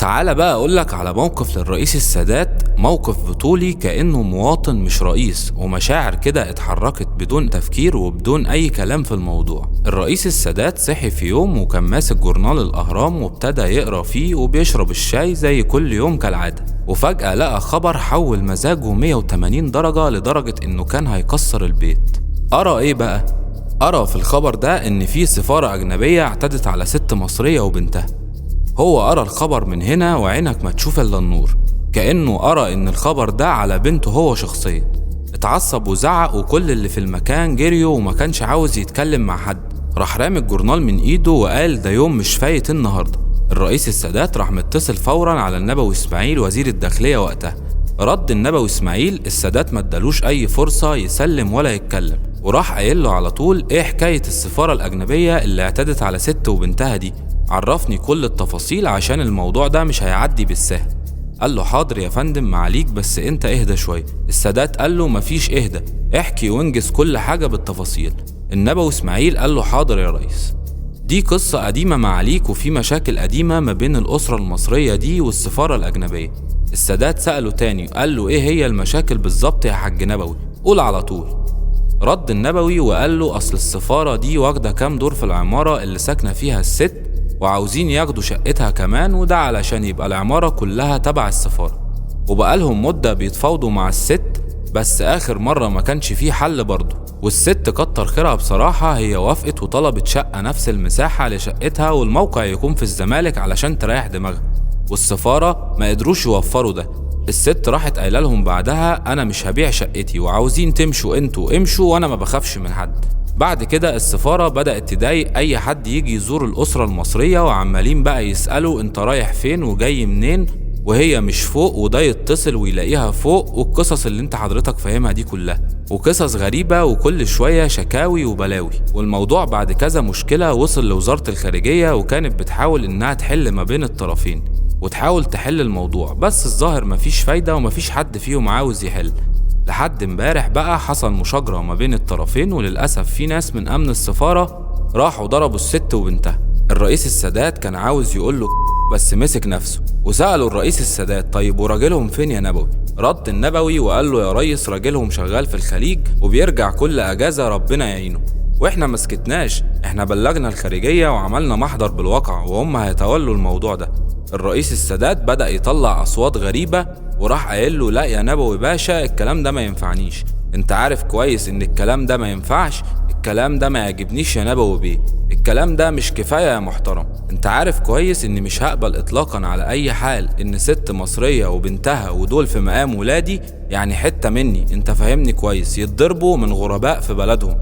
تعال بقى أقولك على موقف للرئيس السادات، موقف بطولي كأنه مواطن مش رئيس، ومشاعر كده اتحركت بدون تفكير وبدون أي كلام في الموضوع. الرئيس السادات صحي في يوم وكان ماسك جورنال الأهرام وابتدى يقرأ فيه وبيشرب الشاي زي كل يوم كالعادة، وفجأة لقى خبر حول مزاجه 180 درجة لدرجة إنه كان هيكسر البيت. قرأ إيه بقى؟ قرأ في الخبر ده إن في سفارة أجنبية اعتدت على ست مصرية وبنتها. هو قرأ الخبر من هنا وعينك ما تشوف الا النور، كأنه قرأ ان الخبر ده على بنته هو شخصيا. اتعصب وزعق وكل اللي في المكان جريوا وما كانش عاوز يتكلم مع حد. راح رامي الجورنال من ايده وقال ده يوم مش فايت النهارده. الرئيس السادات راح متصل فورا على النبوي اسماعيل وزير الداخلية وقتها. رد النبوي اسماعيل، السادات ما ادالوش اي فرصة يسلم ولا يتكلم، وراح قايل له على طول ايه حكاية السفارة الأجنبية اللي اعتدت على ست وبنتها دي، عرفني كل التفاصيل عشان الموضوع ده مش هيعدي بالسهل. قال له حاضر يا فندم معليك، بس انت اهدى شوية. السادات قال له مفيش اهدى، احكي وانجز كل حاجة بالتفاصيل. النبوي اسماعيل قال له حاضر يا ريس، دي قصة قديمة معاليك وفي مشاكل قديمة ما بين الأسرة المصرية دي والسفارة الأجنبية. السادات سأله تاني قال له ايه هي المشاكل بالظبط يا حاج نبوي، قول على طول. رد النبوي وقال له اصل السفارة دي واخدة كام دور في العمارة اللي ساكنة فيها الست، وعاوزين ياخدوا شقتها كمان، وده علشان يبقى العمارة كلها تبع السفارة. وبقالهم مدة بيتفاوضوا مع الست، بس آخر مرة ما كانش فيه حل برضه، والست كتر خيرها بصراحة، هي وافقت وطلبت شقة نفس المساحة لشقتها والموقع يكون في الزمالك علشان تريح دماغها، والسفارة ما قدروش يوفروا ده. الست راحت قايله لهم بعدها انا مش هبيع شقتي وعاوزين تمشوا انتوا امشوا وانا ما بخافش من حد. بعد كده السفارة بدأت تضايق أي حد يجي يزور الأسرة المصرية، وعمالين بقى يسألوا أنت رايح فين وجاي منين، وهي مش فوق وده يتصل ويلاقيها فوق، والقصص اللي انت حضرتك فاهمها دي كلها، وقصص غريبة وكل شوية شكاوي وبلاوي. والموضوع بعد كذا مشكلة وصل لوزارة الخارجية، وكانت بتحاول إنها تحل ما بين الطرفين وتحاول تحل الموضوع، بس الظاهر مفيش فايدة ومفيش حد فيهم عاوز يحل. لحد امبارح بقى حصل مشاجرة ما بين الطرفين، وللأسف في ناس من أمن السفارة راحوا ضربوا الست وبنتها. الرئيس السادات كان عاوز يقوله بس مسك نفسه، وسألوا الرئيس السادات طيب وراجلهم فين يا نبوي؟ رد النبوي وقال له يا ريس راجلهم شغال في الخليج وبيرجع كل أجازة ربنا يعينه، واحنا مسكتناش، احنا بلغنا الخارجية وعملنا محضر بالواقع وهم هيتولوا الموضوع ده. الرئيس السادات بدأ يطلع أصوات غريبة وراح قايل له لا يا نبوي باشا الكلام ده ما ينفعنيش، انت عارف كويس ان الكلام ده ما ينفعش، الكلام ده ما يعجبنيش يا نبوي بيه، الكلام ده مش كفاية يا محترم، انت عارف كويس ان مش هقبل اطلاقا على اي حال ان ست مصرية وبنتها ودول في مقام ولادي يعني حتة مني، انت فاهمني كويس، يتضربوا من غرباء في بلدهم،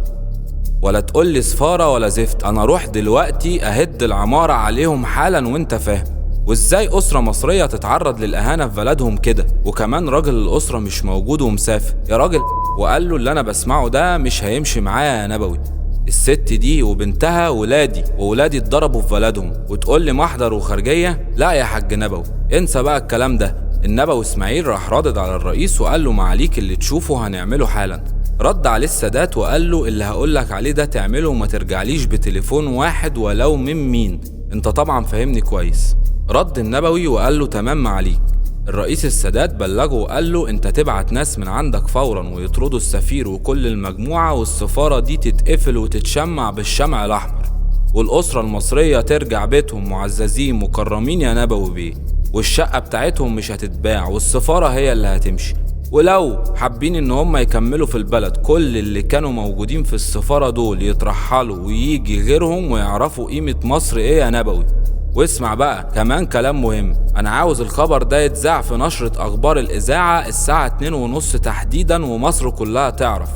ولا تقولي سفارة ولا زفت، انا اروح دلوقتي اهد العمارة عليهم حالا وانت فاهم. وازاي أسرة مصرية تتعرض للإهانة في بلدهم كده، وكمان راجل الأسرة مش موجود ومسافر يا راجل؟ وقال له اللي أنا بسمعه ده مش هيمشي معايا يا نبوي، الست دي وبنتها ولادي وولادي اتضربوا في بلدهم وتقول لي محضر وخارجية؟ لا يا حاج نبوي انسى بقى الكلام ده. النبوي اسماعيل راح رادد على الرئيس وقال له معاليك اللي تشوفه هنعمله حالا. رد عليه السادات وقال له اللي هقولك عليه ده تعمله وما ترجعليش بتليفون واحد ولو من مين، انت طبعا فاهمني كويس. رد النبوي وقال له تمام معاليك. الرئيس السادات بلغه وقال له انت تبعت ناس من عندك فورا ويطردوا السفير وكل المجموعة، والسفارة دي تتقفل وتتشمع بالشمع الأحمر، والأسرة المصرية ترجع بيتهم معززين مكرمين يا نبوي بيه، والشقة بتاعتهم مش هتتباع والسفارة هي اللي هتمشي، ولو حابين ان هم يكملوا في البلد كل اللي كانوا موجودين في السفارة دول يترحلوا ويجي غيرهم ويعرفوا قيمة مصر ايه يا نبوي. واسمع بقى كمان كلام مهم، انا عاوز الخبر ده يتذاع في نشرة اخبار الاذاعة الساعة 2:30 تحديدا ومصر كلها تعرف.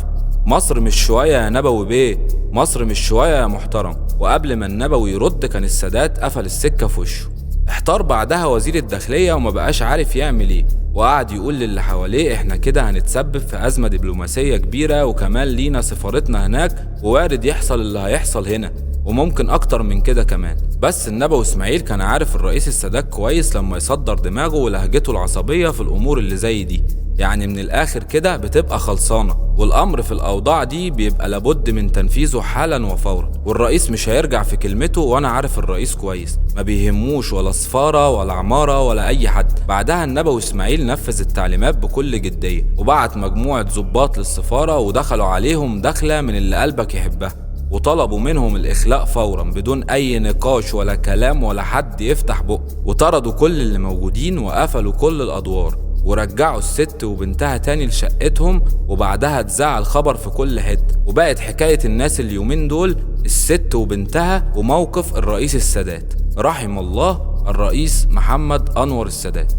مصر مش شوية يا نبوي بيه، مصر مش شوية يا محترم. وقبل ما النبوي يرد كان السادات قفل السكة في وشه. احتار بعدها وزير الداخلية وما بقاش عارف يعمل ايه، وقعد يقول للي حواليه احنا كده هنتسبب في ازمة دبلوماسية كبيرة، وكمان لينا سفارتنا هناك ووارد يحصل اللي هيحصل هنا، وممكن اكتر من كده كمان. بس النبوي اسماعيل كان عارف الرئيس السادات كويس لما يصدر دماغه ولهجته العصبية في الامور اللي زي دي، يعني من الاخر كده بتبقى خلصانة، والامر في الاوضاع دي بيبقى لابد من تنفيذه حالا وفورا، والرئيس مش هيرجع في كلمته. وانا عارف الرئيس كويس، ما بيهموش ولا سفارة ولا عمارة ولا اي حد. بعدها النبوي اسماعيل نفذ التعليمات بكل جدية، وبعت مجموعة ضباط للسفارة ودخلوا عليهم دخلة من اللي قلبك يحبها، وطلبوا منهم الإخلاء فورا بدون أي نقاش ولا كلام ولا حد يفتح بقه، وطردوا كل اللي موجودين وقفلوا كل الأدوار، ورجعوا الست وبنتها تاني لشقتهم. وبعدها اتذاع الخبر في كل حتة، وبقت حكاية الناس اليومين دول الست وبنتها وموقف الرئيس السادات. رحم الله الرئيس محمد أنور السادات.